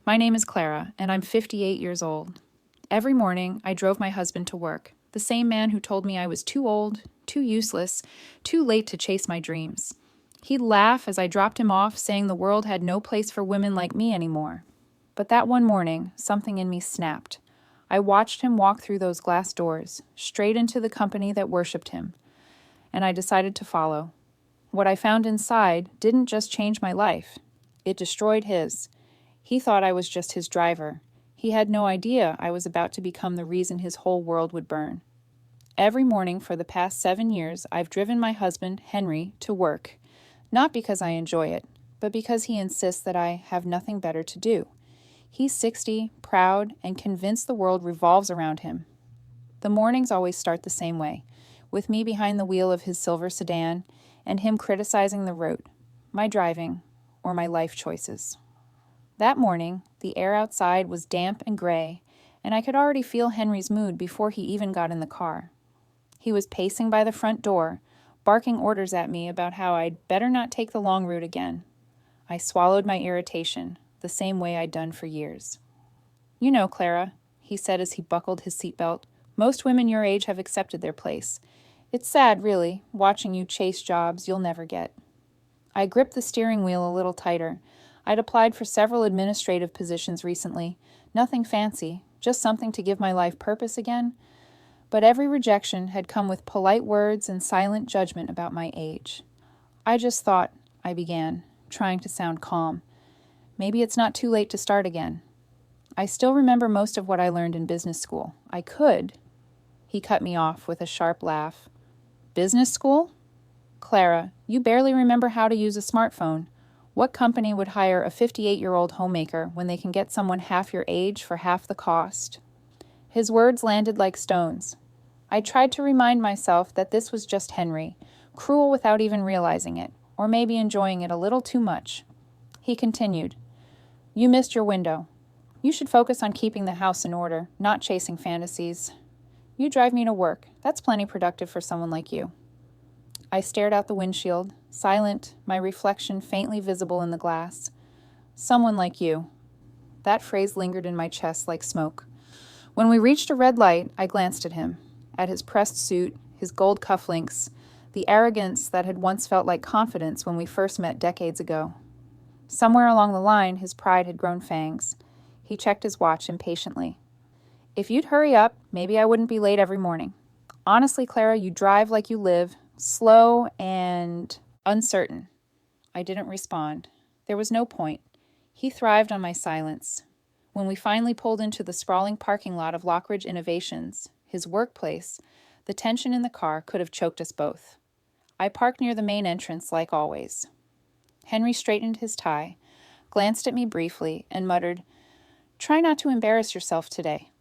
My name is Clara, and I'm 58 years old. Every morning, I drove my husband to work, the same man who told me I was too old, too useless, too late to chase my dreams. He'd laugh as I dropped him off, saying the world had no place for women like me anymore. But that one morning, something in me snapped. I watched him walk through those glass doors, straight into the company that worshipped him, and I decided to follow. What I found inside didn't just change my life, it destroyed his. He thought I was just his driver. He had no idea I was about to become the reason his whole world would burn. Every morning for the past 7 years, I've driven my husband, Henry, to work, not because I enjoy it, but because he insists that I have nothing better to do. He's 60, proud, and convinced the world revolves around him. The mornings always start the same way, with me behind the wheel of his silver sedan and him criticizing the route, my driving, or my life choices. That morning, the air outside was damp and gray, and I could already feel Henry's mood before he even got in the car. He was pacing by the front door, barking orders at me about how I'd better not take the long route again. I swallowed my irritation, the same way I'd done for years. "You know, Clara," he said as he buckled his seatbelt, "most women your age have accepted their place. It's sad, really, watching you chase jobs you'll never get." I gripped the steering wheel a little tighter. I'd applied for several administrative positions recently. Nothing fancy, just something to give my life purpose again. But every rejection had come with polite words and silent judgment about my age. "I just thought," I began, trying to sound calm, "maybe it's not too late to start again. I still remember most of what I learned in business school. I could." He cut me off with a sharp laugh. "Business school? Clara, you barely remember how to use a smartphone. What company would hire a 58-year-old homemaker when they can get someone half your age for half the cost?" His words landed like stones. I tried to remind myself that this was just Henry, cruel without even realizing it, or maybe enjoying it a little too much. He continued, "You missed your window. You should focus on keeping the house in order, not chasing fantasies. You drive me to work. That's plenty productive for someone like you." I stared out the windshield, silent, my reflection faintly visible in the glass. "Someone like you." That phrase lingered in my chest like smoke. When we reached a red light, I glanced at him, at his pressed suit, his gold cufflinks, the arrogance that had once felt like confidence when we first met decades ago. Somewhere along the line, his pride had grown fangs. He checked his watch impatiently. "If you'd hurry up, maybe I wouldn't be late every morning. Honestly, Clara, you drive like you live, slow and uncertain." I didn't respond. There was no point. He thrived on my silence. When we finally pulled into the sprawling parking lot of Lockridge Innovations, his workplace, the tension in the car could have choked us both. I parked near the main entrance like always. Henry straightened his tie, glanced at me briefly, and muttered, "Try not to embarrass yourself today."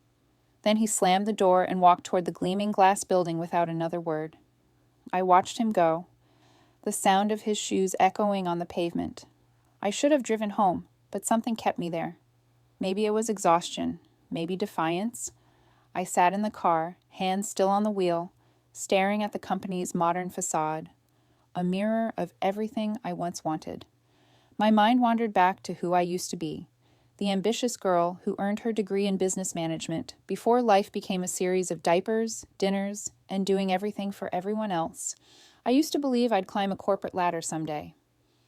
Then he slammed the door and walked toward the gleaming glass building without another word. I watched him go, the sound of his shoes echoing on the pavement. I should have driven home, but something kept me there. Maybe it was exhaustion, maybe defiance. I sat in the car, hands still on the wheel, staring at the company's modern facade, a mirror of everything I once wanted. My mind wandered back to who I used to be, the ambitious girl who earned her degree in business management before life became a series of diapers, dinners, and doing everything for everyone else. I used to believe I'd climb a corporate ladder someday.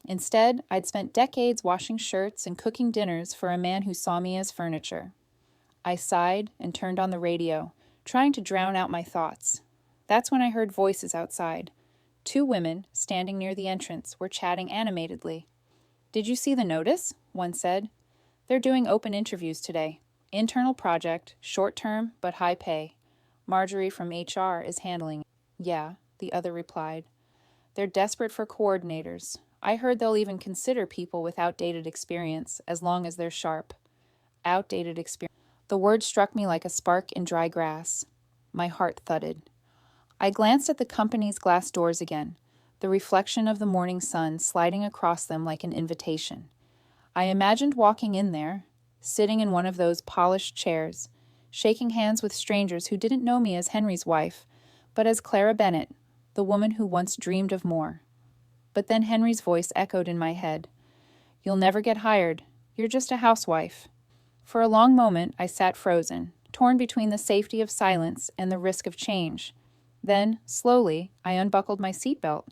Instead, I'd spent decades washing shirts and cooking dinners for a man who saw me as furniture. I sighed and turned on the radio, trying to drown out my thoughts. That's when I heard voices outside. 2 women, standing near the entrance, were chatting animatedly. "Did you see the notice?" one said. "They're doing open interviews today. Internal project, short-term but high pay. Marjorie from HR is handling it." "Yeah," the other replied. "They're desperate for coordinators. I heard they'll even consider people with outdated experience, as long as they're sharp." Outdated experience. The word struck me like a spark in dry grass. My heart thudded. I glanced at the company's glass doors again, the reflection of the morning sun sliding across them like an invitation. I imagined walking in there, sitting in one of those polished chairs, shaking hands with strangers who didn't know me as Henry's wife, but as Clara Bennett, the woman who once dreamed of more. But then Henry's voice echoed in my head. "You'll never get hired. You're just a housewife." For a long moment, I sat frozen, torn between the safety of silence and the risk of change. Then, slowly, I unbuckled my seatbelt.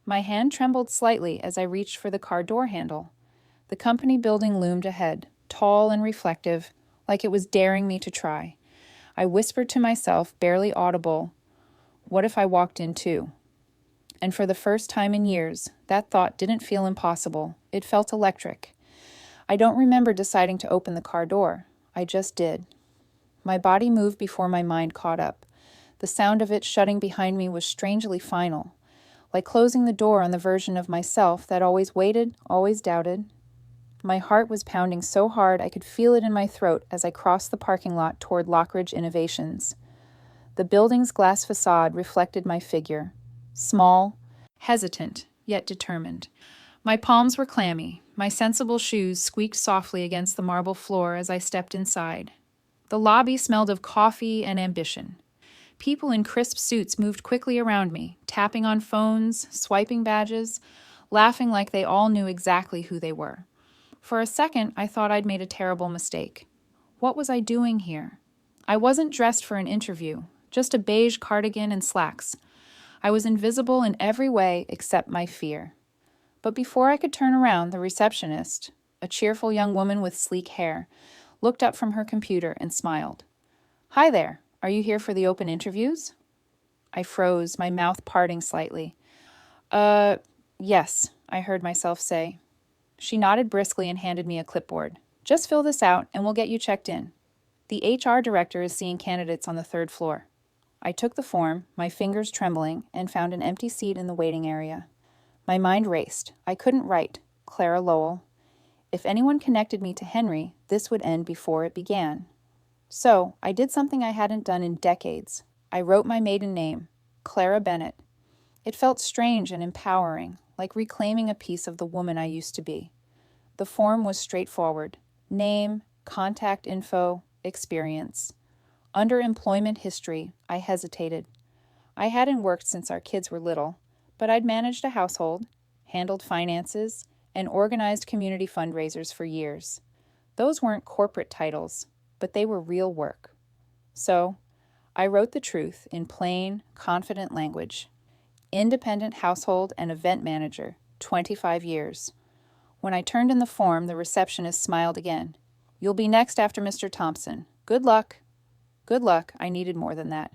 My hand trembled slightly as I reached for the car door handle. The company building loomed ahead, tall and reflective, like it was daring me to try. I whispered to myself, barely audible, "What if I walked in too?" And for the first time in years, that thought didn't feel impossible. It felt electric. I don't remember deciding to open the car door. I just did. My body moved before my mind caught up. The sound of it shutting behind me was strangely final, like closing the door on the version of myself that always waited, always doubted. My heart was pounding so hard I could feel it in my throat as I crossed the parking lot toward Lockridge Innovations. The building's glass facade reflected my figure, small, hesitant, yet determined. My palms were clammy. My sensible shoes squeaked softly against the marble floor as I stepped inside. The lobby smelled of coffee and ambition. People in crisp suits moved quickly around me, tapping on phones, swiping badges, laughing like they all knew exactly who they were. For a second, I thought I'd made a terrible mistake. What was I doing here? I wasn't dressed for an interview, just a beige cardigan and slacks. I was invisible in every way except my fear. But before I could turn around, the receptionist, a cheerful young woman with sleek hair, looked up from her computer and smiled. "Hi there. Are you here for the open interviews?" I froze, my mouth parting slightly. Yes," I heard myself say. She nodded briskly and handed me a clipboard. "Just fill this out and we'll get you checked in. The HR director is seeing candidates on the 3rd floor." I took the form, my fingers trembling, and found an empty seat in the waiting area. My mind raced. I couldn't write. Clara Lowell. If anyone connected me to Henry, this would end before it began. So, I did something I hadn't done in decades. I wrote my maiden name, Clara Bennett. It felt strange and empowering, like reclaiming a piece of the woman I used to be. The form was straightforward. Name, contact info, experience. Under employment history, I hesitated. I hadn't worked since our kids were little, but I'd managed a household, handled finances, and organized community fundraisers for years. Those weren't corporate titles, but they were real work. So, I wrote the truth in plain, confident language. Independent household and event manager, 25 years. When I turned in the form, the receptionist smiled again. "You'll be next after Mr. Thompson. Good luck." Good luck, I needed more than that.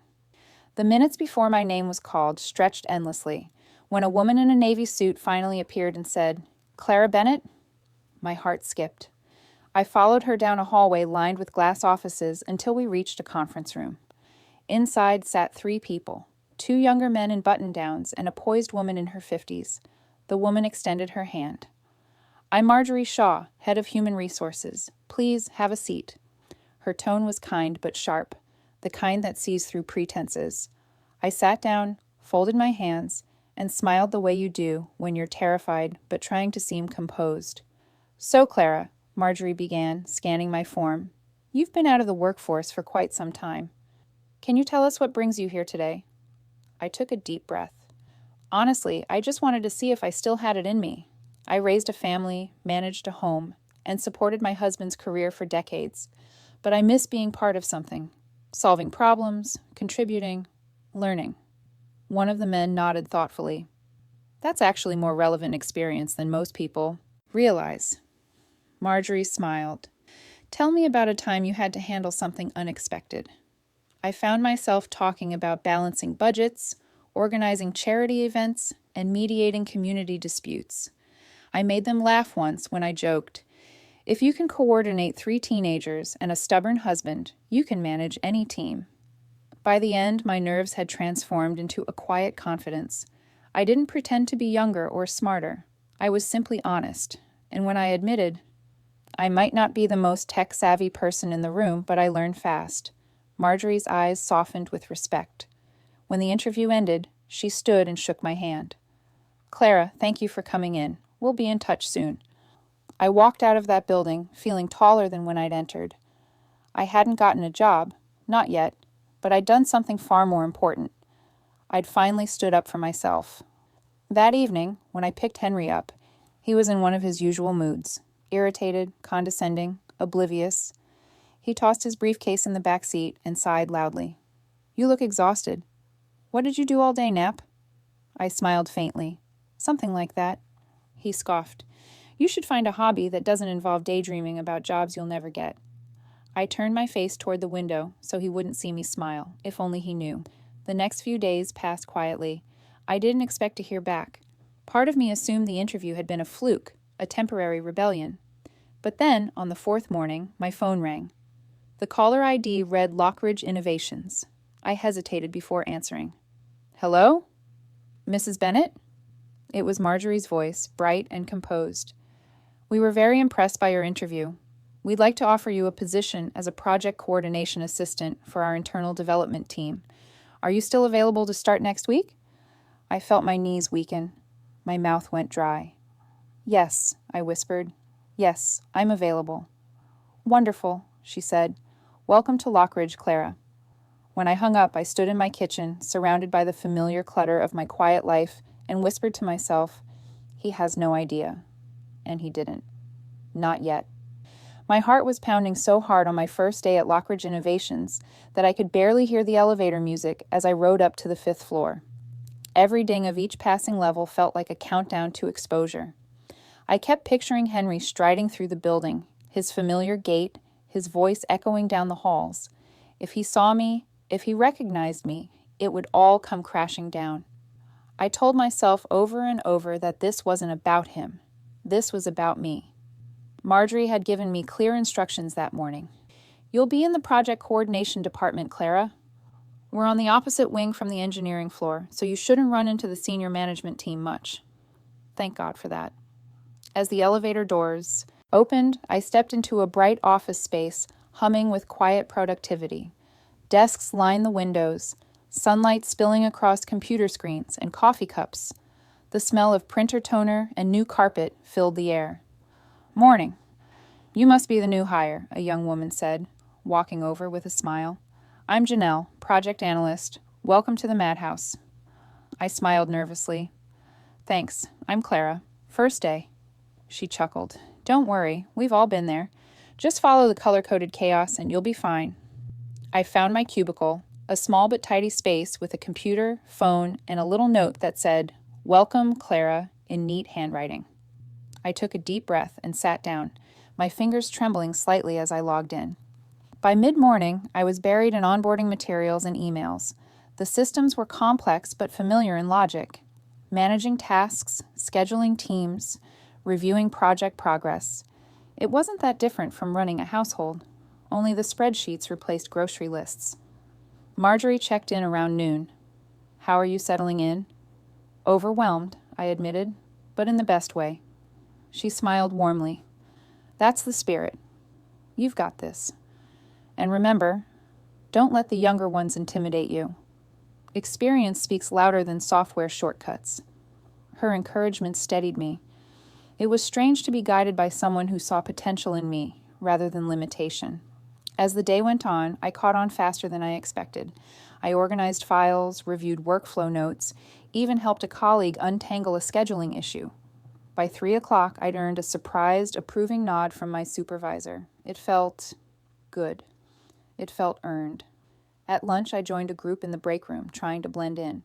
The minutes before my name was called stretched endlessly. When a woman in a navy suit finally appeared and said, "Clara Bennett?" My heart skipped. I followed her down a hallway lined with glass offices until we reached a conference room. Inside sat 3 people, 2 younger men in button-downs and a poised woman in her 50s. The woman extended her hand. "I'm Marjorie Shaw, head of human resources. Please have a seat." Her tone was kind but sharp, the kind that sees through pretenses. I sat down, folded my hands, and smiled the way you do when you're terrified but trying to seem composed. "So, Clara," Marjorie began, scanning my form, "you've been out of the workforce for quite some time. Can you tell us what brings you here today?" I took a deep breath. Honestly, I just wanted to see if I still had it in me. I raised a family, managed a home, and supported my husband's career for decades. But I miss being part of something. Solving problems, contributing, learning. One of the men nodded thoughtfully. "That's actually more relevant experience than most people realize." Marjorie smiled. "Tell me about a time you had to handle something unexpected." I found myself talking about balancing budgets, organizing charity events, and mediating community disputes. I made them laugh once when I joked, "If you can coordinate 3 teenagers and a stubborn husband, you can manage any team." By the end, my nerves had transformed into a quiet confidence. I didn't pretend to be younger or smarter. I was simply honest. And when I admitted, I might not be the most tech-savvy person in the room, but I learned fast, Marjorie's eyes softened with respect. When the interview ended, she stood and shook my hand. "Clara, thank you for coming in. We'll be in touch soon." I walked out of that building, feeling taller than when I'd entered. I hadn't gotten a job, not yet, but I'd done something far more important. I'd finally stood up for myself. That evening, when I picked Henry up, he was in one of his usual moods, irritated, condescending, oblivious. He tossed his briefcase in the back seat and sighed loudly. You look exhausted. What did you do all day, Nap? I smiled faintly. Something like that. He scoffed. You should find a hobby that doesn't involve daydreaming about jobs you'll never get. I turned my face toward the window so he wouldn't see me smile, if only he knew. The next few days passed quietly. I didn't expect to hear back. Part of me assumed the interview had been a fluke, a temporary rebellion. But then, on the fourth morning, my phone rang. The caller ID read Lockridge Innovations. I hesitated before answering. Hello? Mrs. Bennett? It was Marjorie's voice, bright and composed. We were very impressed by your interview. We'd like to offer you a position as a project coordination assistant for our internal development team. Are you still available to start next week? I felt my knees weaken. My mouth went dry. Yes, I whispered. Yes, I'm available. Wonderful, she said. Welcome to Lockridge, Clara. When I hung up, I stood in my kitchen, surrounded by the familiar clutter of my quiet life, and whispered to myself, he has no idea. And he didn't. Not yet. My heart was pounding so hard on my first day at Lockridge Innovations that I could barely hear the elevator music as I rode up to the 5th floor. Every ding of each passing level felt like a countdown to exposure. I kept picturing Henry striding through the building, his familiar gait, his voice echoing down the halls. If he saw me, if he recognized me, it would all come crashing down. I told myself over and over that this wasn't about him. This was about me. Marjorie had given me clear instructions that morning. You'll be in the project coordination department, Clara. We're on the opposite wing from the engineering floor, so you shouldn't run into the senior management team much. Thank God for that. As the elevator doors opened, I stepped into a bright office space, humming with quiet productivity. Desks lined the windows, sunlight spilling across computer screens and coffee cups. The smell of printer toner and new carpet filled the air. Morning. You must be the new hire, a young woman said, walking over with a smile. I'm Janelle, project analyst. Welcome to the Madhouse. I smiled nervously. Thanks. I'm Clara. First day. She chuckled. Don't worry, we've all been there. Just follow the color-coded chaos and you'll be fine. I found my cubicle, a small but tidy space with a computer, phone, and a little note that said, Welcome, Clara, in neat handwriting. I took a deep breath and sat down, my fingers trembling slightly as I logged in. By mid-morning, I was buried in onboarding materials and emails. The systems were complex but familiar in logic. Managing tasks, scheduling teams, reviewing project progress. It wasn't that different from running a household, only the spreadsheets replaced grocery lists. Marjorie checked in around noon. How are you settling in? Overwhelmed, I admitted, but in the best way. She smiled warmly. That's the spirit. You've got this. And remember, don't let the younger ones intimidate you. Experience speaks louder than software shortcuts. Her encouragement steadied me. It was strange to be guided by someone who saw potential in me, rather than limitation. As the day went on, I caught on faster than I expected. I organized files, reviewed workflow notes, even helped a colleague untangle a scheduling issue. By 3 o'clock, I'd earned a surprised, approving nod from my supervisor. It felt good. It felt earned. At lunch, I joined a group in the break room, trying to blend in.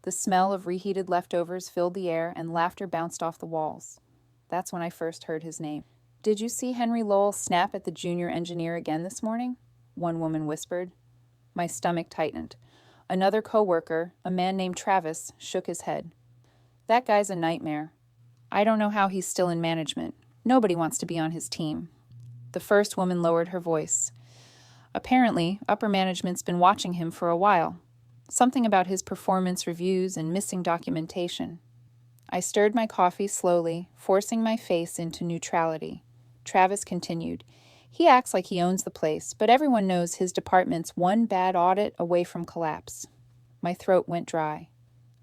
The smell of reheated leftovers filled the air, and laughter bounced off the walls. That's when I first heard his name. Did you see Henry Lowell snap at the junior engineer again this morning? One woman whispered. My stomach tightened. Another coworker, a man named Travis, shook his head. That guy's a nightmare. I don't know how he's still in management. Nobody wants to be on his team. The first woman lowered her voice. Apparently, upper management's been watching him for a while. Something about his performance reviews and missing documentation. I stirred my coffee slowly, forcing my face into neutrality. Travis continued. He acts like he owns the place, but everyone knows his department's one bad audit away from collapse. My throat went dry.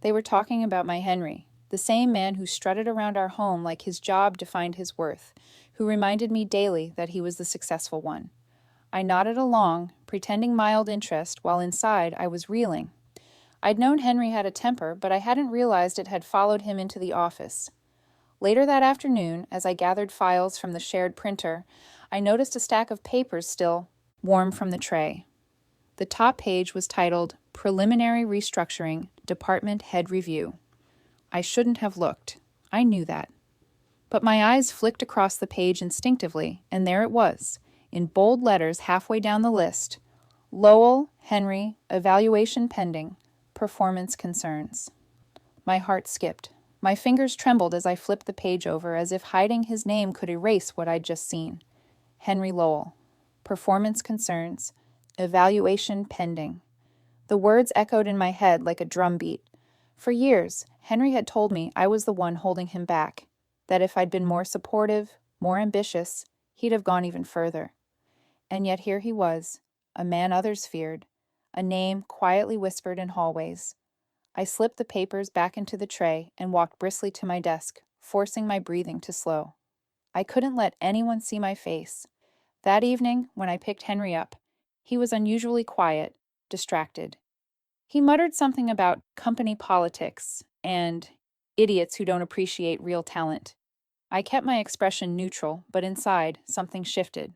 They were talking about my Henry, the same man who strutted around our home like his job defined his worth, who reminded me daily that he was the successful one. I nodded along, pretending mild interest, while inside I was reeling. I'd known Henry had a temper, but I hadn't realized it had followed him into the office. Later that afternoon, as I gathered files from the shared printer, I noticed a stack of papers still warm from the tray. The top page was titled Preliminary Restructuring, Department Head Review. I shouldn't have looked. I knew that. But my eyes flicked across the page instinctively, and there it was, in bold letters halfway down the list. Lowell, Henry, evaluation pending, performance concerns. My heart skipped. My fingers trembled as I flipped the page over, as if hiding his name could erase what I'd just seen. Henry Lowell. Performance concerns. Evaluation pending. The words echoed in my head like a drum beat. For years, Henry had told me I was the one holding him back, that if I'd been more supportive, more ambitious, he'd have gone even further. And yet here he was, a man others feared, a name quietly whispered in hallways. I slipped the papers back into the tray and walked briskly to my desk, forcing my breathing to slow. I couldn't let anyone see my face. That evening, when I picked Henry up, he was unusually quiet, distracted. He muttered something about company politics and idiots who don't appreciate real talent. I kept my expression neutral, but inside, something shifted.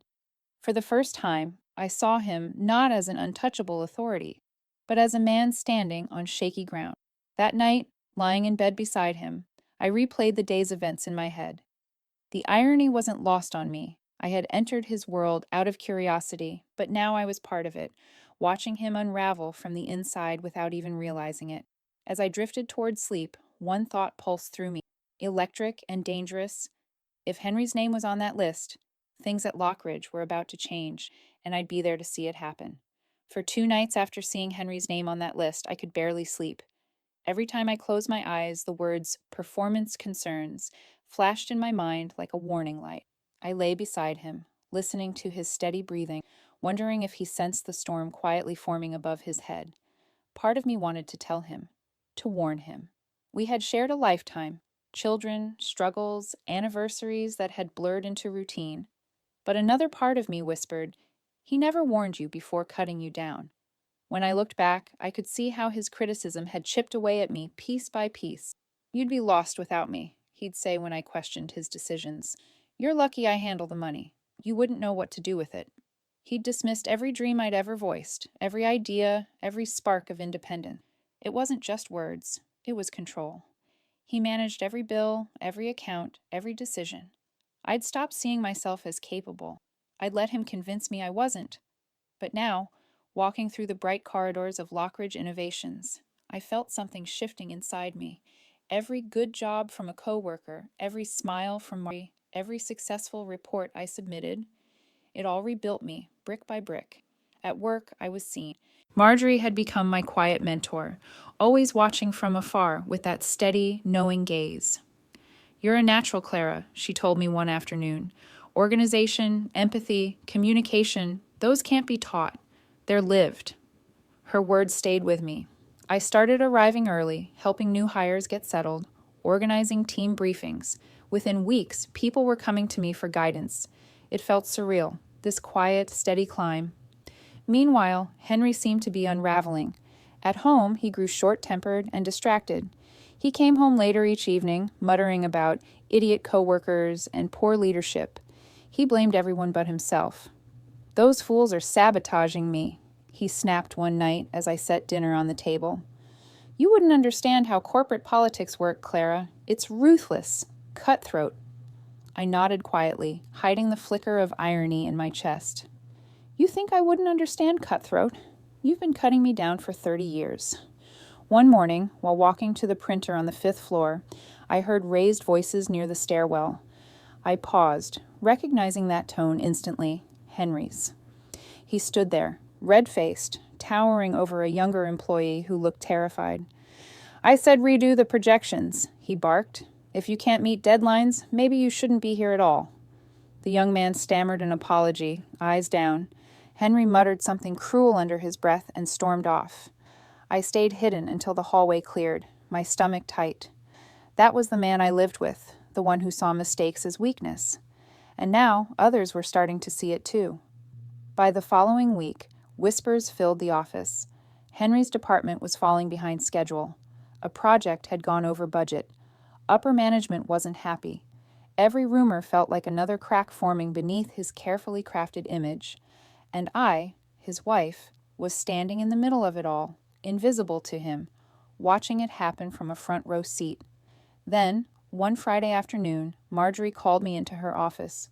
For the first time, I saw him not as an untouchable authority, but as a man standing on shaky ground. That night, lying in bed beside him, I replayed the day's events in my head. The irony wasn't lost on me. I had entered his world out of curiosity, but now I was part of it, watching him unravel from the inside without even realizing it. As I drifted toward sleep, one thought pulsed through me. Electric and dangerous. If Henry's name was on that list, things at Lockridge were about to change, and I'd be there to see it happen. For 2 nights after seeing Henry's name on that list, I could barely sleep. Every time I closed my eyes, the words performance concerns flashed in my mind like a warning light. I lay beside him, listening to his steady breathing, wondering if he sensed the storm quietly forming above his head. Part of me wanted to tell him, to warn him. We had shared a lifetime, children, struggles, anniversaries that had blurred into routine. But another part of me whispered, he never warned you before cutting you down. When I looked back, I could see how his criticism had chipped away at me piece by piece. You'd be lost without me, he'd say when I questioned his decisions. You're lucky I handle the money. You wouldn't know what to do with it. He'd dismissed every dream I'd ever voiced, every idea, every spark of independence. It wasn't just words, it was control. He managed every bill, every account, every decision. I'd stopped seeing myself as capable. I'd let him convince me I wasn't. But now, walking through the bright corridors of Lockridge Innovations, I felt something shifting inside me. Every good job from a coworker, every smile from Marty, every successful report I submitted, it all rebuilt me, brick by brick. At work, I was seen. Marjorie had become my quiet mentor, always watching from afar with that steady, knowing gaze. You're a natural, Clara, she told me one afternoon. Organization, empathy, communication, those can't be taught. They're lived. Her words stayed with me. I started arriving early, helping new hires get settled, organizing team briefings. Within weeks, people were coming to me for guidance. It felt surreal, this quiet, steady climb. Meanwhile, Henry seemed to be unraveling. At home, he grew short-tempered and distracted. He came home later each evening, muttering about idiot coworkers and poor leadership. He blamed everyone but himself. Those fools are sabotaging me, he snapped one night as I set dinner on the table. You wouldn't understand how corporate politics work, Clara. It's ruthless, cutthroat. I nodded quietly, hiding the flicker of irony in my chest. You think I wouldn't understand cutthroat? You've been cutting me down for 30 years. One morning, while walking to the printer on the 5th floor, I heard raised voices near the stairwell. I paused, recognizing that tone instantly, Henry's. He stood there, red-faced, towering over a younger employee who looked terrified. I said redo the projections, he barked. If you can't meet deadlines, maybe you shouldn't be here at all. The young man stammered an apology, eyes down. Henry muttered something cruel under his breath and stormed off. I stayed hidden until the hallway cleared, my stomach tight. That was the man I lived with, the one who saw mistakes as weakness. And now others were starting to see it too. By the following week, whispers filled the office. Henry's department was falling behind schedule. A project had gone over budget. Upper management wasn't happy. Every rumor felt like another crack forming beneath his carefully crafted image. And I, his wife, was standing in the middle of it all, invisible to him, watching it happen from a front row seat. Then, one Friday afternoon, Marjorie called me into her office.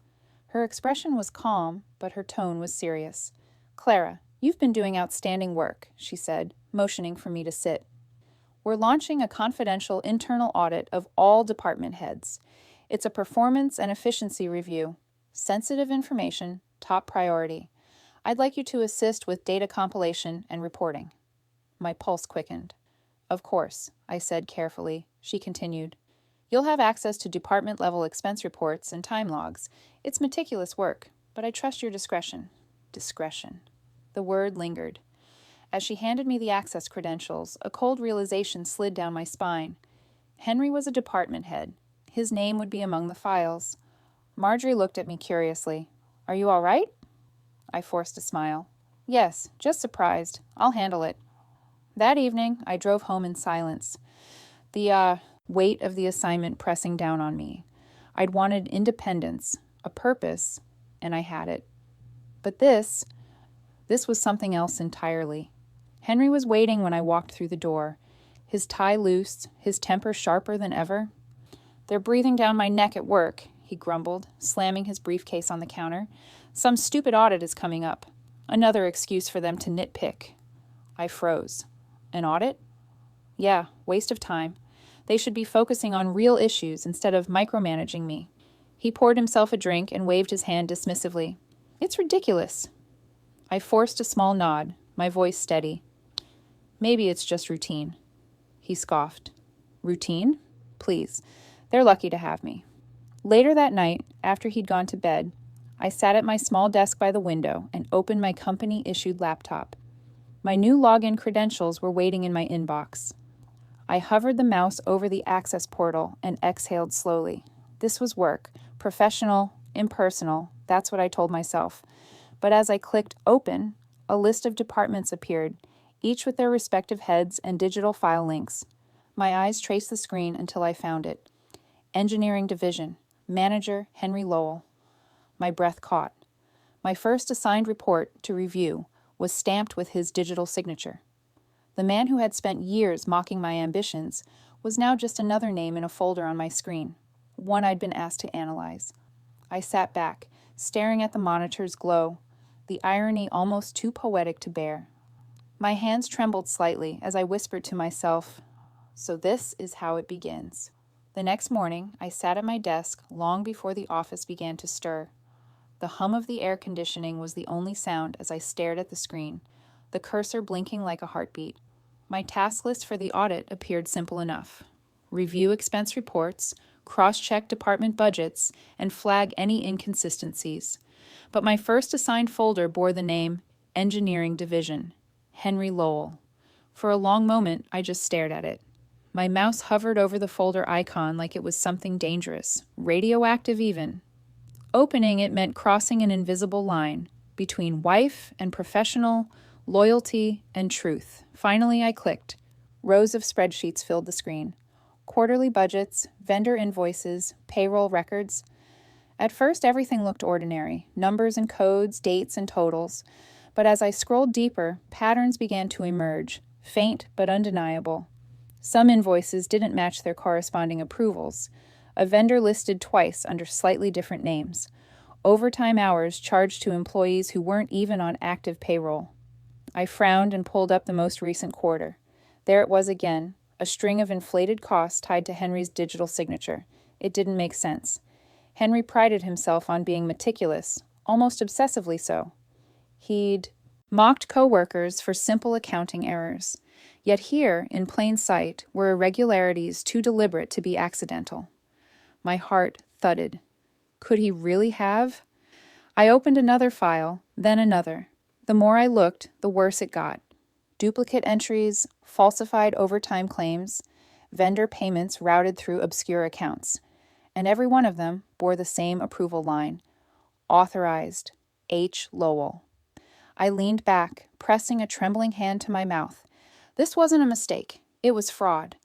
Her expression was calm, but her tone was serious. "Clara, you've been doing outstanding work," she said, motioning for me to sit. "We're launching a confidential internal audit of all department heads. It's a performance and efficiency review. Sensitive information, top priority. I'd like you to assist with data compilation and reporting." My pulse quickened. "Of course," I said carefully. She continued, "You'll have access to department-level expense reports and time logs. It's meticulous work, but I trust your discretion." Discretion. The word lingered. As she handed me the access credentials, a cold realization slid down my spine. Henry was a department head. His name would be among the files. Marjorie looked at me curiously. "Are you all right?" I forced a smile. "Yes, just surprised. I'll handle it." That evening, I drove home in silence. The weight of the assignment pressing down on me. I'd wanted independence, a purpose, and I had it. But this was something else entirely. Henry was waiting when I walked through the door, his tie loose, his temper sharper than ever. "They're breathing down my neck at work," he grumbled, slamming his briefcase on the counter. "Some stupid audit is coming up. Another excuse for them to nitpick." I froze. An audit? Yeah, waste of time. They should be focusing on real issues instead of micromanaging me. He poured himself a drink and waved his hand dismissively. "It's ridiculous." I forced a small nod, my voice steady. "Maybe it's just routine." He scoffed. "Routine? Please. They're lucky to have me." Later that night, after he'd gone to bed, I sat at my small desk by the window and opened my company-issued laptop. My new login credentials were waiting in my inbox. I hovered the mouse over the access portal and exhaled slowly. This was work. Professional, impersonal, that's what I told myself. But as I clicked open, a list of departments appeared, each with their respective heads and digital file links. My eyes traced the screen until I found it. Engineering Division, Manager Henry Lowell. My breath caught. My first assigned report to review was stamped with his digital signature. The man who had spent years mocking my ambitions was now just another name in a folder on my screen, one I'd been asked to analyze. I sat back, staring at the monitor's glow, the irony almost too poetic to bear. My hands trembled slightly as I whispered to myself, "So this is how it begins." The next morning, I sat at my desk long before the office began to stir. The hum of the air conditioning was the only sound as I stared at the screen, the cursor blinking like a heartbeat. My task list for the audit appeared simple enough. Review expense reports, cross-check department budgets, and flag any inconsistencies. But my first assigned folder bore the name Engineering Division, Henry Lowell. For a long moment, I just stared at it. My mouse hovered over the folder icon like it was something dangerous, radioactive even. Opening it meant crossing an invisible line between wife and professional, loyalty and truth. Finally, I clicked. Rows of spreadsheets filled the screen. Quarterly budgets, vendor invoices, payroll records. At first, everything looked ordinary, numbers and codes, dates and totals. But as I scrolled deeper, patterns began to emerge, faint but undeniable. Some invoices didn't match their corresponding approvals. A vendor listed twice under slightly different names. Overtime hours charged to employees who weren't even on active payroll. I frowned and pulled up the most recent quarter. There it was again, a string of inflated costs tied to Henry's digital signature. It didn't make sense. Henry prided himself on being meticulous, almost obsessively so. He'd mocked coworkers for simple accounting errors. Yet here, in plain sight, were irregularities too deliberate to be accidental. My heart thudded. Could he really have? I opened another file, then another. The more I looked, the worse it got. Duplicate entries, falsified overtime claims, vendor payments routed through obscure accounts. And every one of them bore the same approval line. Authorized, H. Lowell. I leaned back, pressing a trembling hand to my mouth. This wasn't a mistake. It was fraud.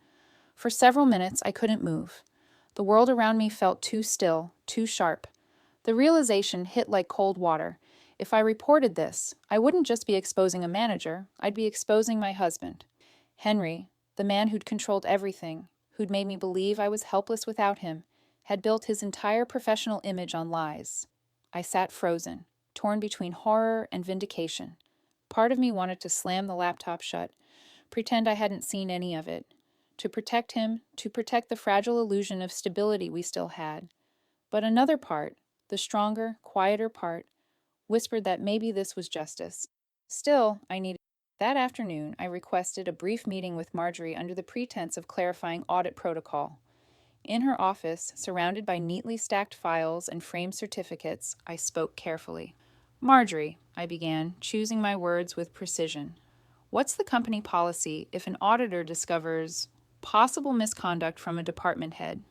For several minutes, I couldn't move. The world around me felt too still, too sharp. The realization hit like cold water. If I reported this, I wouldn't just be exposing a manager, I'd be exposing my husband. Henry, the man who'd controlled everything, who'd made me believe I was helpless without him, had built his entire professional image on lies. I sat frozen, torn between horror and vindication. Part of me wanted to slam the laptop shut, pretend I hadn't seen any of it, to protect him, to protect the fragile illusion of stability we still had. But another part, the stronger, quieter part, whispered that maybe this was justice. Still, I needed. That afternoon, I requested a brief meeting with Marjorie under the pretense of clarifying audit protocol. In her office, surrounded by neatly stacked files and framed certificates, I spoke carefully. Marjorie, I began, choosing my words with precision. What's the company policy if an auditor discovers possible misconduct from a department head?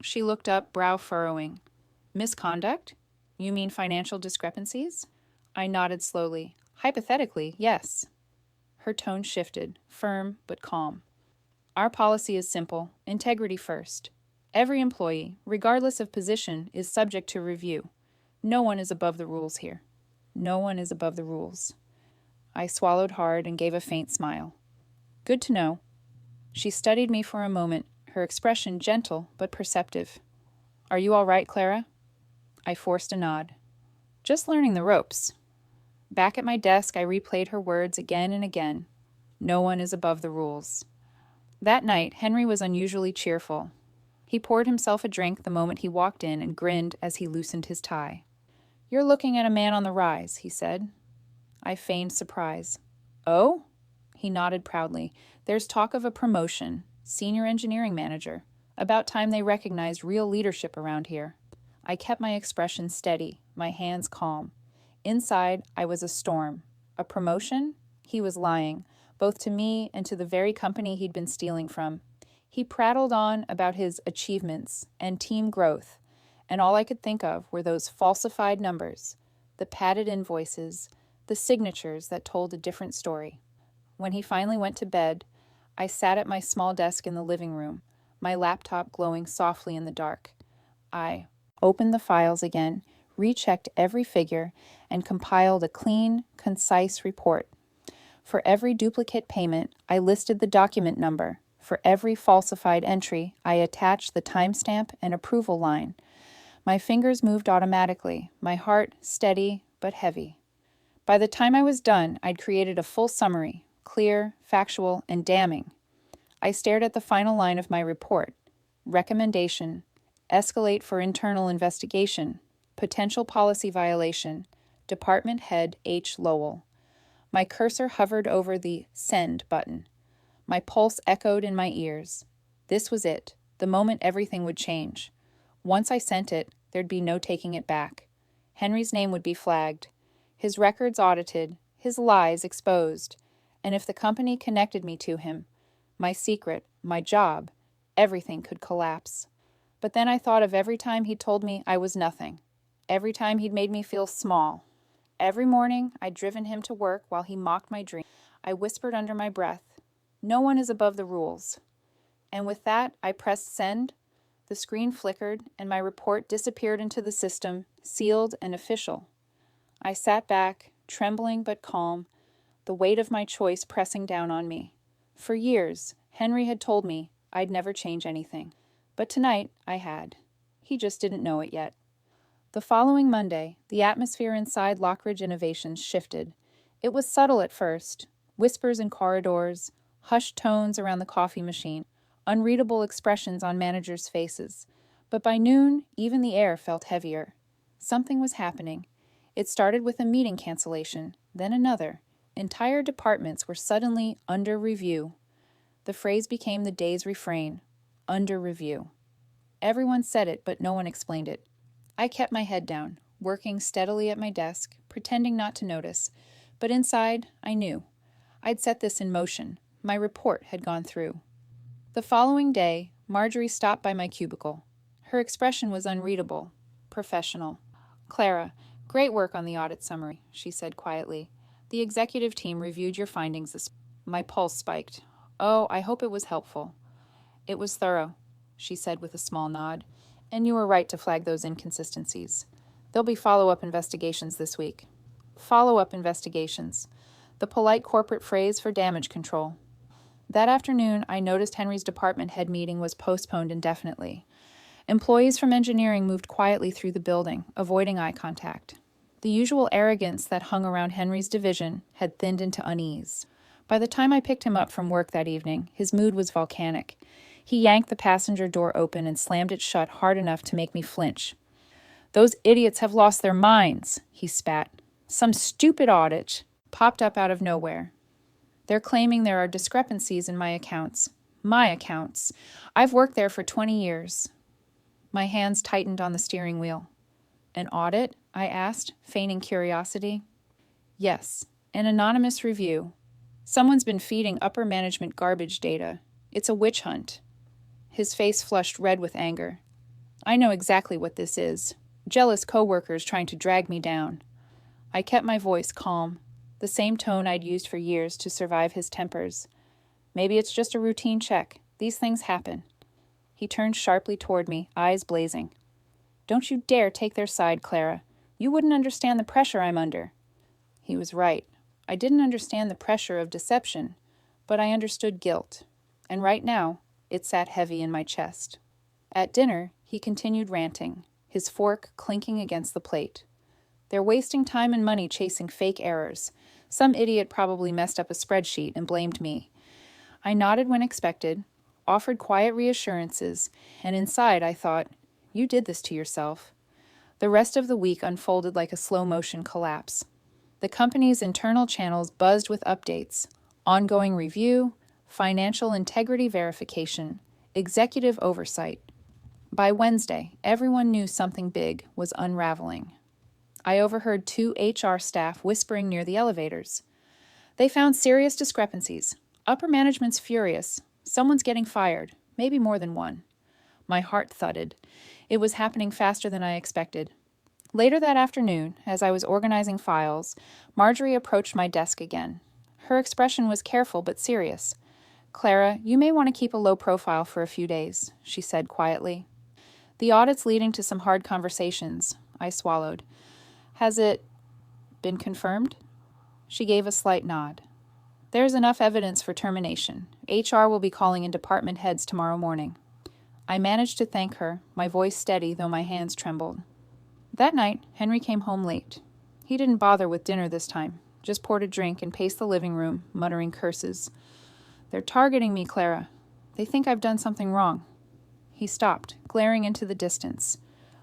She looked up, brow furrowing. Misconduct? You mean financial discrepancies? I nodded slowly. Hypothetically, yes. Her tone shifted, firm but calm. Our policy is simple, integrity first. Every employee, regardless of position, is subject to review. No one is above the rules here. No one is above the rules. I swallowed hard and gave a faint smile. Good to know. She studied me for a moment, her expression gentle but perceptive. Are you all right, Clara? I forced a nod. Just learning the ropes. Back at my desk, I replayed her words again and again. No one is above the rules. That night, Henry was unusually cheerful. He poured himself a drink the moment he walked in and grinned as he loosened his tie. You're looking at a man on the rise, he said. I feigned surprise. Oh? He nodded proudly. There's talk of a promotion, senior engineering manager. About time they recognized real leadership around here. I kept my expression steady, my hands calm. Inside, I was a storm. A promotion? He was lying, both to me and to the very company he'd been stealing from. He prattled on about his achievements and team growth, and all I could think of were those falsified numbers, the padded invoices, the signatures that told a different story. When he finally went to bed, I sat at my small desk in the living room, my laptop glowing softly in the dark. I opened the files again, rechecked every figure, and compiled a clean, concise report. For every duplicate payment, I listed the document number. For every falsified entry, I attached the timestamp and approval line. My fingers moved automatically, my heart steady but heavy. By the time I was done, I'd created a full summary, clear, factual, and damning. I stared at the final line of my report. Recommendation: escalate for internal investigation. Potential policy violation. Department Head H. Lowell. My cursor hovered over the Send button. My pulse echoed in my ears. This was it, the moment everything would change. Once I sent it, there'd be no taking it back. Henry's name would be flagged, his records audited, his lies exposed, and if the company connected me to him, my secret, my job, everything could collapse. But then I thought of every time he'd told me I was nothing, every time he'd made me feel small. Every morning I'd driven him to work while he mocked my dream. I whispered under my breath, no one is above the rules. And with that, I pressed send. The screen flickered, and my report disappeared into the system, sealed and official. I sat back, trembling but calm, the weight of my choice pressing down on me. For years, Henry had told me I'd never change anything. But tonight, I had. He just didn't know it yet. The following Monday, the atmosphere inside Lockridge Innovations shifted. It was subtle at first, whispers in corridors, hushed tones around the coffee machine, unreadable expressions on managers' faces. But by noon, even the air felt heavier. Something was happening. It started with a meeting cancellation, then another. Entire departments were suddenly under review. The phrase became the day's refrain, under review. Everyone said it, but no one explained it. I kept my head down, working steadily at my desk, pretending not to notice. But inside, I knew. I'd set this in motion. My report had gone through. The following day, Marjorie stopped by my cubicle. Her expression was unreadable, professional. Clara, great work on the audit summary, she said quietly. The executive team reviewed your findings this. My pulse spiked. Oh, I hope it was helpful. It was thorough, she said with a small nod, and you were right to flag those inconsistencies. There'll be follow-up investigations this week. Follow-up investigations. The polite corporate phrase for damage control. That afternoon, I noticed Henry's department head meeting was postponed indefinitely. Employees from engineering moved quietly through the building, avoiding eye contact. The usual arrogance that hung around Henry's division had thinned into unease. By the time I picked him up from work that evening, his mood was volcanic. He yanked the passenger door open and slammed it shut hard enough to make me flinch. "Those idiots have lost their minds," he spat. "Some stupid audit popped up out of nowhere. They're claiming there are discrepancies in my accounts. My accounts. I've worked there for 20 years. My hands tightened on the steering wheel. "An audit?" I asked, feigning curiosity. "Yes, an anonymous review. Someone's been feeding upper management garbage data. It's a witch hunt." His face flushed red with anger. "I know exactly what this is. Jealous coworkers trying to drag me down." I kept my voice calm, the same tone I'd used for years to survive his tempers. "Maybe it's just a routine check. These things happen." He turned sharply toward me, eyes blazing. "Don't you dare take their side, Clara. You wouldn't understand the pressure I'm under." He was right. I didn't understand the pressure of deception, but I understood guilt, and right now, it sat heavy in my chest. At dinner, he continued ranting, his fork clinking against the plate. "They're wasting time and money chasing fake errors. Some idiot probably messed up a spreadsheet and blamed me." I nodded when expected, offered quiet reassurances, and inside I thought, "You did this to yourself." The rest of the week unfolded like a slow-motion collapse. The company's internal channels buzzed with updates, ongoing review, financial integrity verification, executive oversight. By Wednesday, everyone knew something big was unraveling. I overheard 2 HR staff whispering near the elevators. They found serious discrepancies. Upper management's furious. Someone's getting fired, maybe more than one. My heart thudded. It was happening faster than I expected. Later that afternoon, as I was organizing files, Marjorie approached my desk again. Her expression was careful but serious. "Clara, you may want to keep a low profile for a few days," she said quietly. "The audit's leading to some hard conversations." I swallowed. "Has it been confirmed?" She gave a slight nod. "There's enough evidence for termination. HR will be calling in department heads tomorrow morning." I managed to thank her, my voice steady though my hands trembled. That night, Henry came home late. He didn't bother with dinner this time, just poured a drink and paced the living room, muttering curses. "They're targeting me, Clara. They think I've done something wrong." He stopped, glaring into the distance.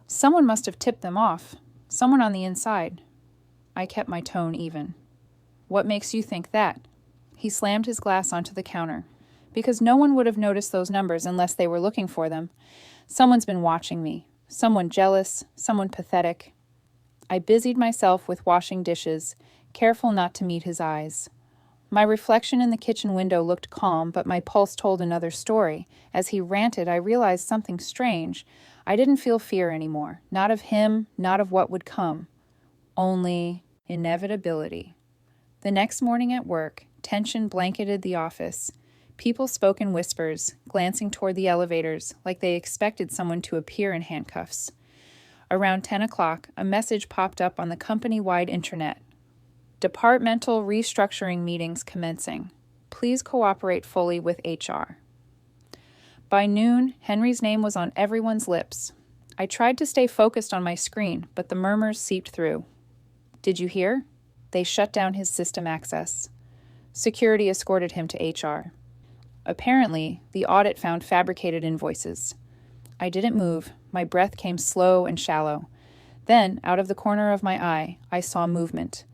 "Someone must have tipped them off. Someone on the inside." I kept my tone even. "What makes you think that?" He slammed his glass onto the counter. "Because no one would have noticed those numbers unless they were looking for them. Someone's been watching me. Someone jealous, someone pathetic." I busied myself with washing dishes, careful not to meet his eyes. My reflection in the kitchen window looked calm, but my pulse told another story. As he ranted, I realized something strange. I didn't feel fear anymore, not of him, not of what would come. Only inevitability. The next morning at work, tension blanketed the office. People spoke in whispers, glancing toward the elevators like they expected someone to appear in handcuffs. Around 10 o'clock, a message popped up on the company-wide intranet. "Departmental restructuring meetings commencing. Please cooperate fully with HR." By noon, Henry's name was on everyone's lips. I tried to stay focused on my screen, but the murmurs seeped through. "Did you hear? They shut down his system access." Security escorted him to HR. Apparently, the audit found fabricated invoices. I didn't move. My breath came slow and shallow. Then, out of the corner of my eye, I saw movement.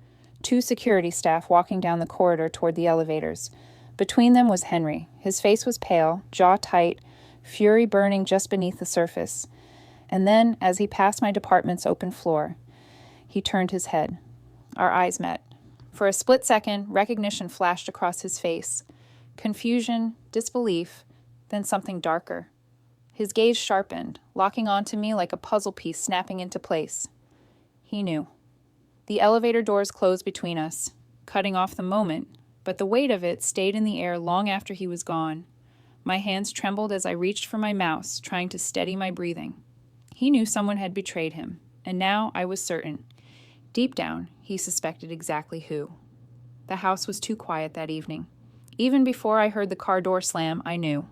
2 security staff walking down the corridor toward the elevators. Between them was Henry. His face was pale, jaw tight, fury burning just beneath the surface. And then, as he passed my department's open floor, he turned his head. Our eyes met. For a split second, recognition flashed across his face. Confusion, disbelief, then something darker. His gaze sharpened, locking onto me like a puzzle piece snapping into place. He knew. The elevator doors closed between us, cutting off the moment, but the weight of it stayed in the air long after he was gone. My hands trembled as I reached for my mouse, trying to steady my breathing. He knew someone had betrayed him, and now I was certain. Deep down, he suspected exactly who. The house was too quiet that evening. Even before I heard the car door slam, I knew.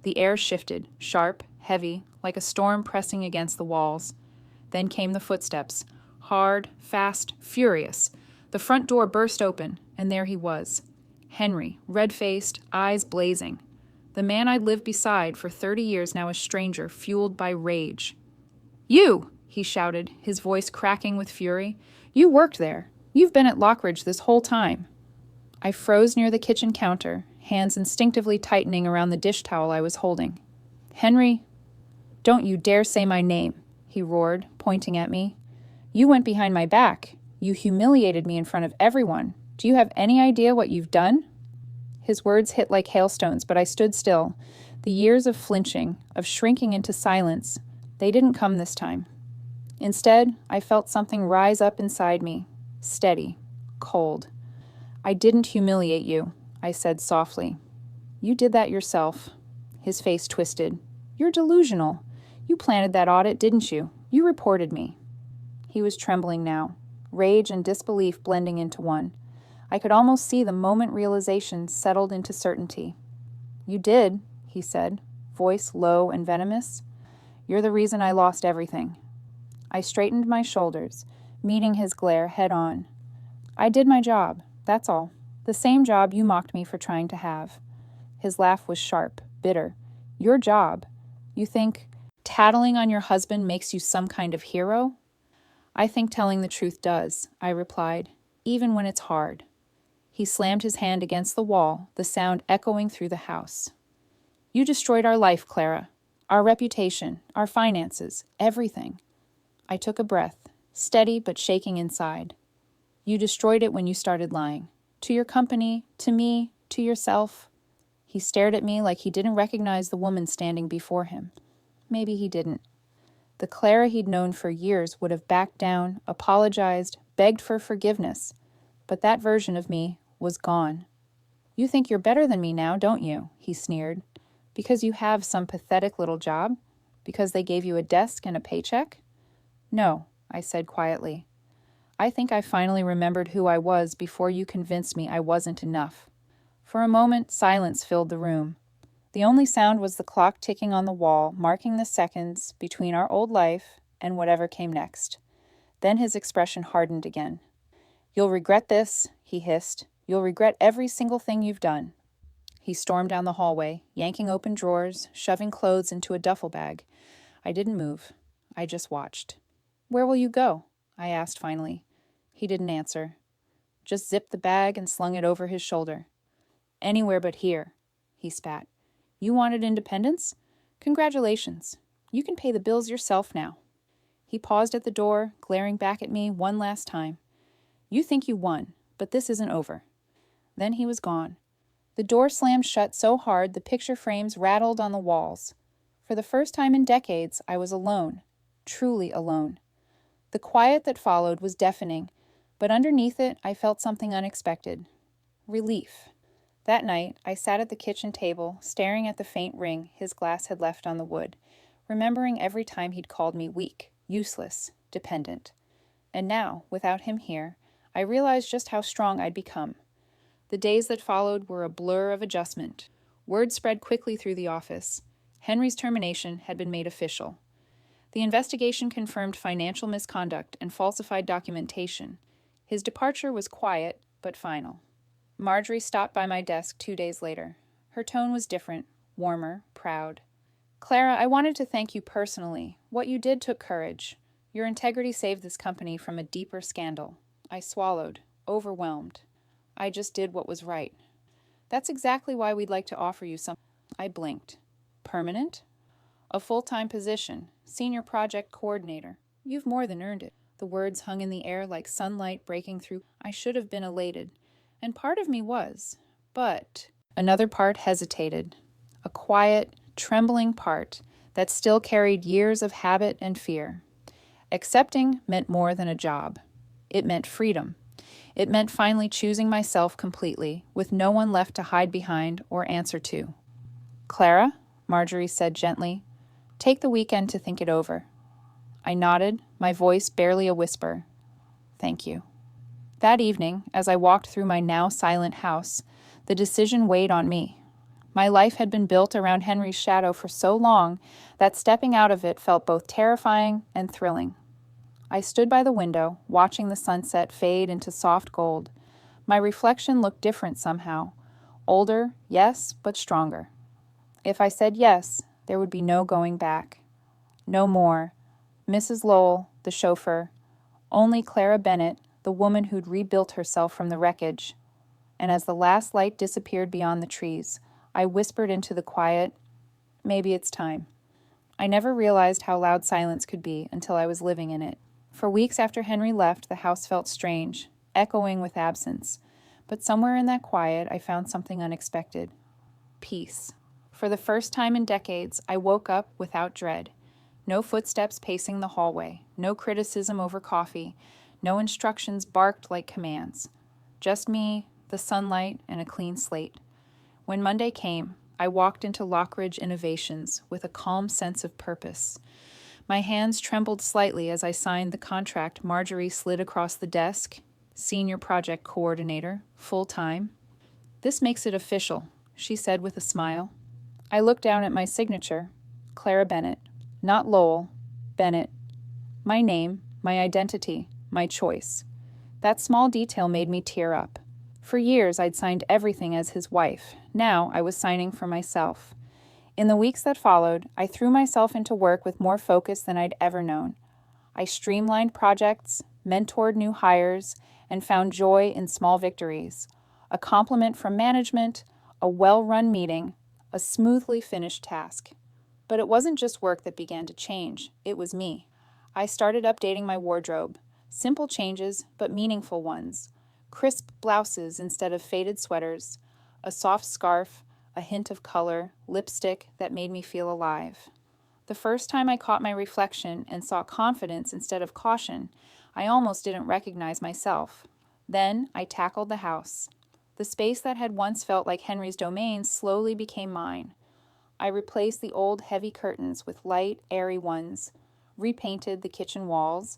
The air shifted, sharp, heavy, like a storm pressing against the walls. Then came the footsteps, hard, fast, furious. The front door burst open, and there he was. Henry, red-faced, eyes blazing. The man I'd lived beside for 30 years, now a stranger, fueled by rage. "You!" he shouted, his voice cracking with fury. "You worked there. You've been at Lockridge this whole time." I froze near the kitchen counter, hands instinctively tightening around the dish towel I was holding. "Henry, don't you dare say my name," he roared, pointing at me. "You went behind my back. You humiliated me in front of everyone. Do you have any idea what you've done?" His words hit like hailstones, but I stood still. The years of flinching, of shrinking into silence, they didn't come this time. Instead, I felt something rise up inside me, steady, cold. "I didn't humiliate you," I said softly. "You did that yourself." His face twisted. "You're delusional. You planted that audit, didn't you? You reported me." He was trembling now, rage and disbelief blending into one. I could almost see the moment realization settled into certainty. "You did," he said, voice low and venomous. "You're the reason I lost everything." I straightened my shoulders, meeting his glare head on. "I did my job, that's all. The same job you mocked me for trying to have." His laugh was sharp, bitter. "Your job? You think tattling on your husband makes you some kind of hero?" "I think telling the truth does," I replied, "even when it's hard." He slammed his hand against the wall, the sound echoing through the house. "You destroyed our life, Clara. Our reputation, our finances, everything." I took a breath, steady but shaking inside. "You destroyed it when you started lying. To your company, to me, to yourself." He stared at me like he didn't recognize the woman standing before him. Maybe he didn't. The Clara he'd known for years would have backed down, apologized, begged for forgiveness. But that version of me was gone. "You think you're better than me now, don't you?" he sneered. "Because you have some pathetic little job? Because they gave you a desk and a paycheck?" "No," I said quietly. "I think I finally remembered who I was before you convinced me I wasn't enough." For a moment, silence filled the room. The only sound was the clock ticking on the wall, marking the seconds between our old life and whatever came next. Then his expression hardened again. "You'll regret this," he hissed. "You'll regret every single thing you've done." He stormed down the hallway, yanking open drawers, shoving clothes into a duffel bag. I didn't move. I just watched. "Where will you go?" I asked finally. He didn't answer. Just zipped the bag and slung it over his shoulder. "Anywhere but here," he spat. "You wanted independence? Congratulations. You can pay the bills yourself now." He paused at the door, glaring back at me one last time. "You think you won, but this isn't over." Then he was gone. The door slammed shut so hard the picture frames rattled on the walls. For the first time in decades, I was alone, truly alone. The quiet that followed was deafening, but underneath it I felt something unexpected. Relief. That night, I sat at the kitchen table, staring at the faint ring his glass had left on the wood, remembering every time he'd called me weak, useless, dependent. And now, without him here, I realized just how strong I'd become. The days that followed were a blur of adjustment. Word spread quickly through the office. Henry's termination had been made official. The investigation confirmed financial misconduct and falsified documentation. His departure was quiet, but final. Marjorie stopped by my desk 2 days later. Her tone was different, warmer, proud. "Clara, I wanted to thank you personally. What you did took courage. Your integrity saved this company from a deeper scandal." I swallowed, overwhelmed. "I just did what was right." "That's exactly why we'd like to offer you something." I blinked. "Permanent?" "A full-time position, senior project coordinator. You've more than earned it." The words hung in the air like sunlight breaking through. I should have been elated, and part of me was. But another part hesitated. A quiet, trembling part that still carried years of habit and fear. Accepting meant more than a job. It meant freedom. It meant finally choosing myself completely, with no one left to hide behind or answer to. "Clara," Marjorie said gently, "take the weekend to think it over." I nodded, my voice barely a whisper. Thank you. That evening, as I walked through my now silent house, the decision weighed on me. My life had been built around Henry's shadow for so long that stepping out of it felt both terrifying and thrilling. I stood by the window, watching the sunset fade into soft gold. My reflection looked different somehow. Older, yes, but stronger. If I said yes, there would be no going back. No more Mrs. Lowell, the chauffeur, only Clara Bennett, the woman who'd rebuilt herself from the wreckage. And as the last light disappeared beyond the trees, I whispered into the quiet, maybe it's time. I never realized how loud silence could be until I was living in it. For weeks after Henry left, the house felt strange, echoing with absence. But somewhere in that quiet, I found something unexpected. Peace. For the first time in decades, I woke up without dread. No footsteps pacing the hallway, no criticism over coffee, no instructions barked like commands. Just me, the sunlight, and a clean slate. When Monday came, I walked into Lockridge Innovations with a calm sense of purpose. My hands trembled slightly as I signed the contract Marjorie slid across the desk. Senior Project Coordinator, full-time. This makes it official, she said with a smile. I looked down at my signature, Clara Bennett. Not Lowell, Bennett. My name, my identity, my choice. That small detail made me tear up. For years, I'd signed everything as his wife. Now I was signing for myself. In the weeks that followed, I threw myself into work with more focus than I'd ever known. I streamlined projects, mentored new hires, and found joy in small victories. A compliment from management, a well-run meeting, a smoothly finished task. But it wasn't just work that began to change, it was me. I started updating my wardrobe. Simple changes, but meaningful ones. Crisp blouses instead of faded sweaters, a soft scarf, a hint of color, lipstick that made me feel alive. The first time I caught my reflection and saw confidence instead of caution, I almost didn't recognize myself. Then I tackled the house. The space that had once felt like Henry's domain slowly became mine. I replaced the old heavy curtains with light, airy ones, repainted the kitchen walls,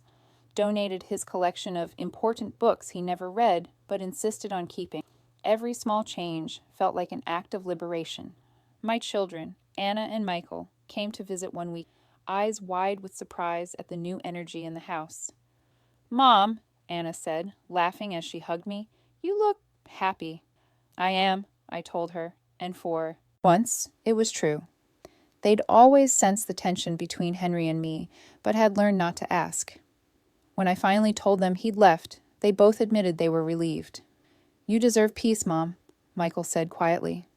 donated his collection of important books he never read but insisted on keeping. Every small change felt like an act of liberation. My children, Anna and Michael, came to visit one week, eyes wide with surprise at the new energy in the house. "Mom," Anna said, laughing as she hugged me, "you look happy." "I am," I told her, and for once, it was true. They'd always sensed the tension between Henry and me, but had learned not to ask. When I finally told them he'd left, they both admitted they were relieved. "You deserve peace, Mom," Michael said quietly.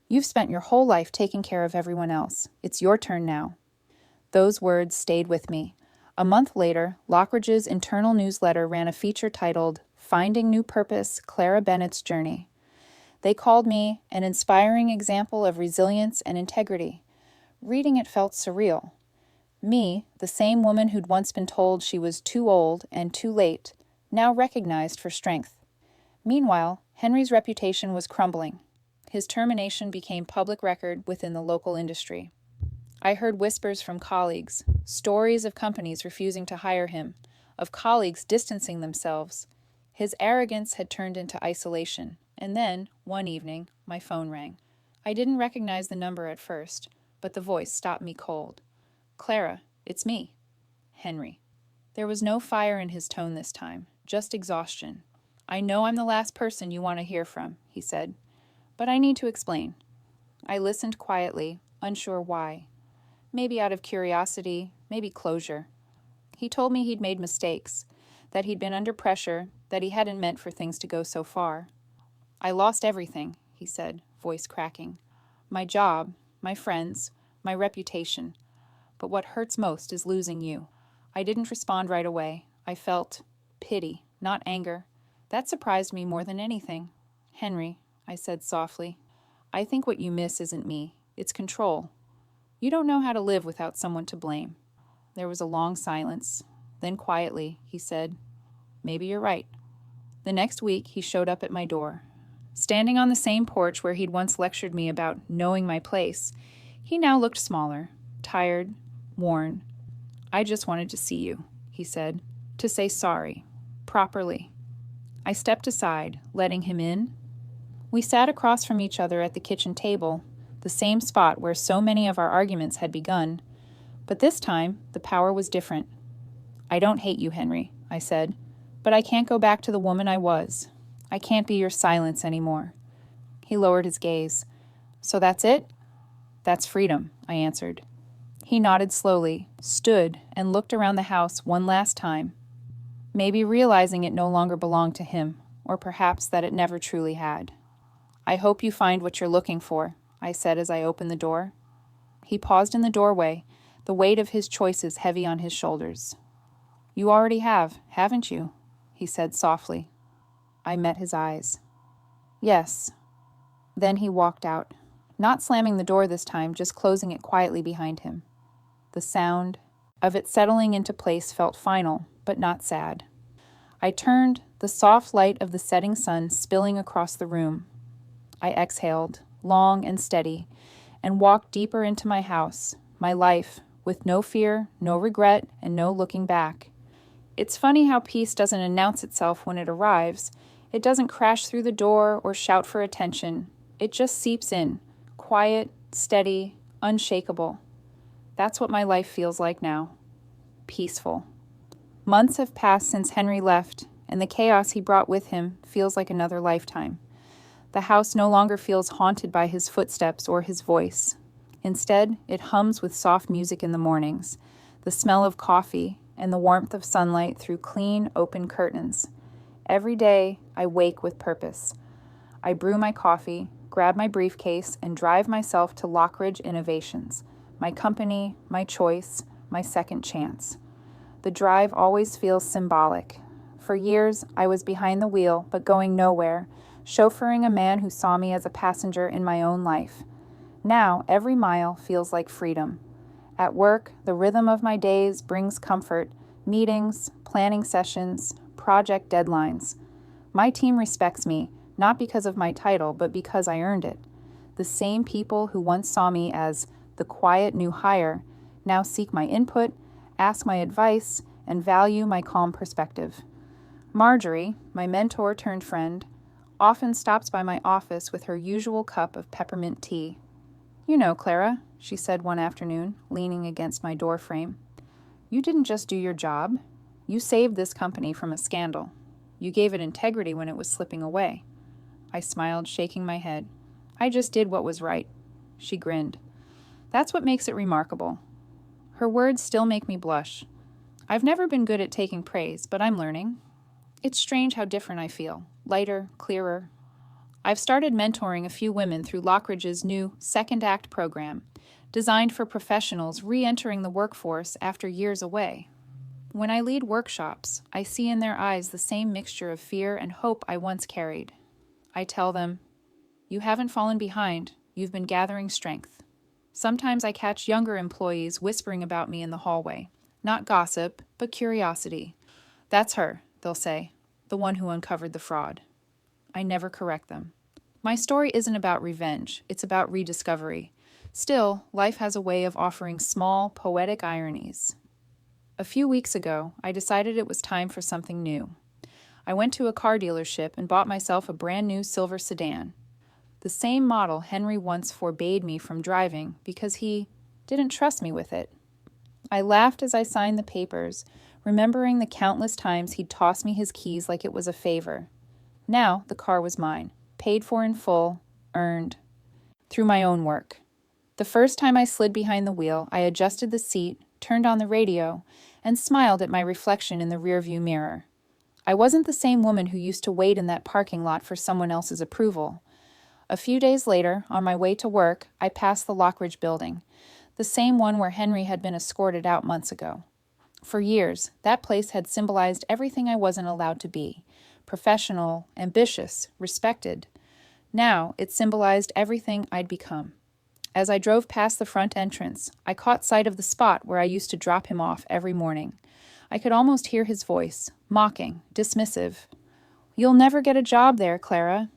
"You've spent your whole life taking care of everyone else. It's your turn now." Those words stayed with me. A month later, Lockridge's internal newsletter ran a feature titled, "Finding New Purpose, Clara Bennett's Journey." They called me an inspiring example of resilience and integrity. Reading it felt surreal. Me, the same woman who'd once been told she was too old and too late, now recognized for strength. Meanwhile, Henry's reputation was crumbling. His termination became public record within the local industry. I heard whispers from colleagues, stories of companies refusing to hire him, of colleagues distancing themselves. His arrogance had turned into isolation, and then, one evening, my phone rang. I didn't recognize the number at first, but the voice stopped me cold. "Clara, it's me." Henry. There was no fire in his tone this time, just exhaustion. "I know I'm the last person you want to hear from," he said, "but I need to explain." I listened quietly, unsure why. Maybe out of curiosity, maybe closure. He told me he'd made mistakes, that he'd been under pressure, that he hadn't meant for things to go so far. "I lost everything," he said, voice cracking. "My job, my friends, my reputation. But what hurts most is losing you." I didn't respond right away. I felt pity, not anger. That surprised me more than anything. "Henry," I said softly, "I think what you miss isn't me. It's control. You don't know how to live without someone to blame." There was a long silence. Then quietly, he said, "Maybe you're right." The next week, he showed up at my door. Standing on the same porch where he'd once lectured me about knowing my place, he now looked smaller, tired, worn. "I just wanted to see you," he said, "to say sorry." properly. I stepped aside, letting him in. We sat across from each other at the kitchen table, the same spot where so many of our arguments had begun. But this time, the power was different. "I don't hate you, Henry," I said, "but I can't go back to the woman I was. I can't be your silence anymore." He lowered his gaze. "So that's it?" "That's freedom," I answered. He nodded slowly, stood, and looked around the house one last time, maybe realizing it no longer belonged to him, or perhaps that it never truly had. "I hope you find what you're looking for," I said as I opened the door. He paused in the doorway, the weight of his choices heavy on his shoulders. "You already have, haven't you?" he said softly. I met his eyes. "Yes." Then he walked out, not slamming the door this time, just closing it quietly behind him. The sound of it settling into place felt final, but not sad. I turned, the soft light of the setting sun spilling across the room. I exhaled, long and steady, and walked deeper into my house, my life, with no fear, no regret, and no looking back. It's funny how peace doesn't announce itself when it arrives. It doesn't crash through the door or shout for attention. It just seeps in, quiet, steady, unshakable. That's what my life feels like now. Peaceful. Months have passed since Henry left, and the chaos he brought with him feels like another lifetime. The house no longer feels haunted by his footsteps or his voice. Instead, it hums with soft music in the mornings, the smell of coffee, and the warmth of sunlight through clean, open curtains. Every day, I wake with purpose. I brew my coffee, grab my briefcase, and drive myself to Lockridge Innovations, my company, my choice, my second chance. The drive always feels symbolic. For years, I was behind the wheel, but going nowhere, chauffeuring a man who saw me as a passenger in my own life. Now, every mile feels like freedom. At work, the rhythm of my days brings comfort, meetings, planning sessions, project deadlines. My team respects me, not because of my title, but because I earned it. The same people who once saw me as the quiet new hire now seek my input, ask my advice, and value my calm perspective. Marjorie, my mentor turned friend, often stops by my office with her usual cup of peppermint tea. "You know, Clara," she said one afternoon, leaning against my door frame, "you didn't just do your job. You saved this company from a scandal. You gave it integrity when it was slipping away." I smiled, shaking my head. "I just did what was right." She grinned. "That's what makes it remarkable." Her words still make me blush. I've never been good at taking praise, but I'm learning. It's strange how different I feel. Lighter, clearer. I've started mentoring a few women through Lockridge's new Second Act program, designed for professionals re-entering the workforce after years away. When I lead workshops, I see in their eyes the same mixture of fear and hope I once carried. I tell them, "You haven't fallen behind. You've been gathering strength." Sometimes I catch younger employees whispering about me in the hallway. Not gossip, but curiosity. "That's her," they'll say, "the one who uncovered the fraud." I never correct them. My story isn't about revenge, it's about rediscovery. Still, life has a way of offering small, poetic ironies. A few weeks ago, I decided it was time for something new. I went to a car dealership and bought myself a brand new silver sedan. The same model Henry once forbade me from driving because he didn't trust me with it. I laughed as I signed the papers, remembering the countless times he'd toss me his keys like it was a favor. Now the car was mine, paid for in full, earned, through my own work. The first time I slid behind the wheel, I adjusted the seat, turned on the radio, and smiled at my reflection in the rearview mirror. I wasn't the same woman who used to wait in that parking lot for someone else's approval. A few days later, on my way to work, I passed the Lockridge building, the same one where Henry had been escorted out months ago. For years, that place had symbolized everything I wasn't allowed to be: professional, ambitious, respected. Now, it symbolized everything I'd become. As I drove past the front entrance, I caught sight of the spot where I used to drop him off every morning. I could almost hear his voice, mocking, dismissive. "You'll never get a job there, Clara."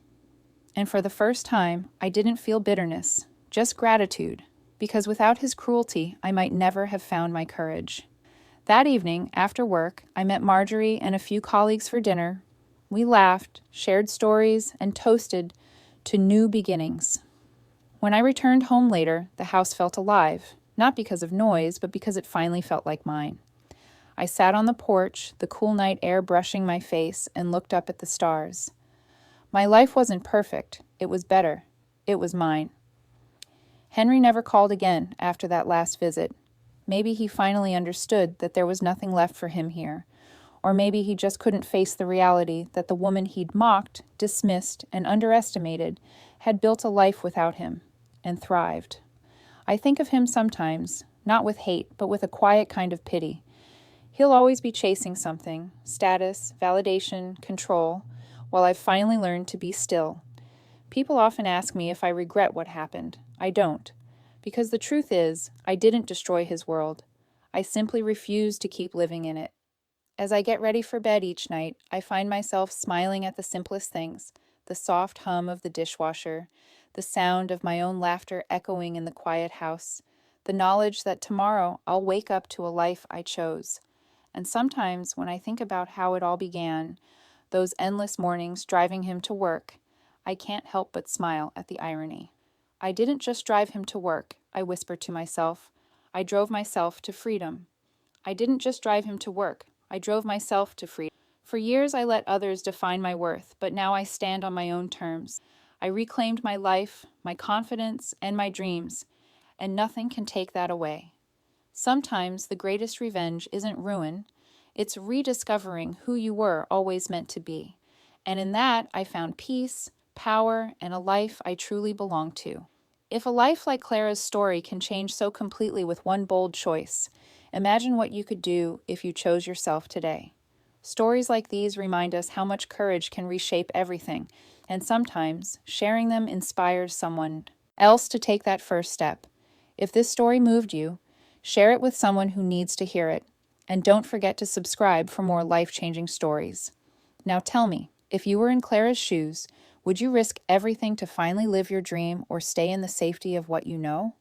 And for the first time, I didn't feel bitterness, just gratitude, because without his cruelty, I might never have found my courage. That evening, after work, I met Marjorie and a few colleagues for dinner. We laughed, shared stories, and toasted to new beginnings. When I returned home later, the house felt alive, not because of noise, but because it finally felt like mine. I sat on the porch, the cool night air brushing my face, and looked up at the stars. My life wasn't perfect. It was better. It was mine. Henry never called again after that last visit. Maybe he finally understood that there was nothing left for him here, or maybe he just couldn't face the reality that the woman he'd mocked, dismissed, and underestimated had built a life without him, and thrived. I think of him sometimes, not with hate, but with a quiet kind of pity. He'll always be chasing something, status, validation, control, while I've finally learned to be still. People often ask me if I regret what happened. I don't, because the truth is, I didn't destroy his world. I simply refused to keep living in it. As I get ready for bed each night, I find myself smiling at the simplest things, the soft hum of the dishwasher, the sound of my own laughter echoing in the quiet house, the knowledge that tomorrow I'll wake up to a life I chose. And sometimes when I think about how it all began, those endless mornings driving him to work, I can't help but smile at the irony. I didn't just drive him to work, I whispered to myself. I drove myself to freedom. I didn't just drive him to work, I drove myself to freedom. For years I let others define my worth, but now I stand on my own terms. I reclaimed my life, my confidence, and my dreams, and nothing can take that away. Sometimes the greatest revenge isn't ruin, it's rediscovering who you were always meant to be. And in that, I found peace, power, and a life I truly belong to. If a life like Clara's story can change so completely with one bold choice, imagine what you could do if you chose yourself today. Stories like these remind us how much courage can reshape everything, and sometimes sharing them inspires someone else to take that first step. If this story moved you, share it with someone who needs to hear it, and don't forget to subscribe for more life-changing stories. Now tell me, if you were in Clara's shoes, would you risk everything to finally live your dream or stay in the safety of what you know?